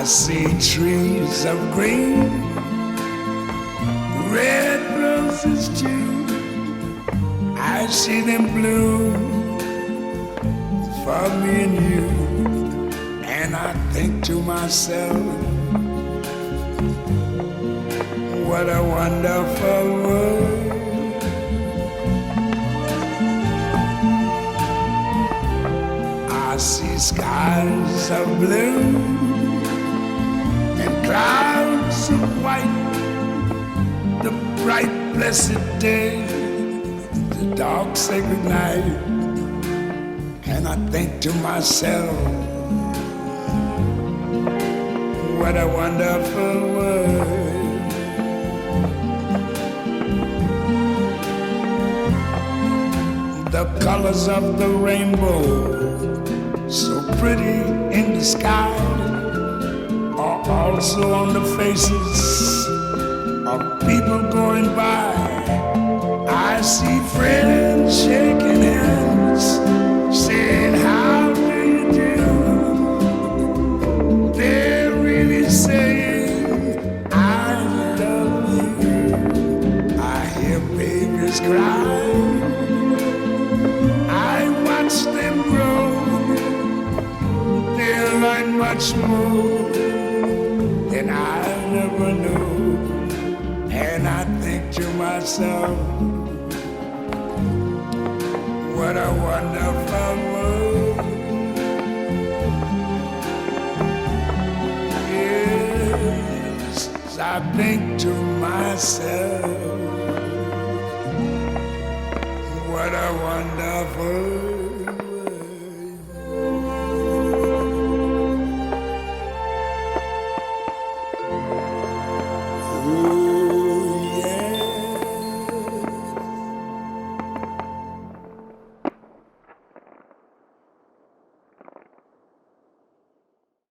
I see trees of green, red roses too. I see them bloom for me and you. And I think to myself, what a wonderful world. I see skies of blue and clouds of white, the bright blessed day, the dark sacred night. And I think to myself, what a wonderful world. The colors of the rainbow, so pretty in the sky, are also on the faces of people going by. I see friends shaking hands, saying, how do you do? They're really saying, I love you. I hear babies cry, I watch them grow. They'll learn much more than I never knew. And I think to myself, what a wonderful world. Yes, I think to myself, what a wonderful world. Ooh.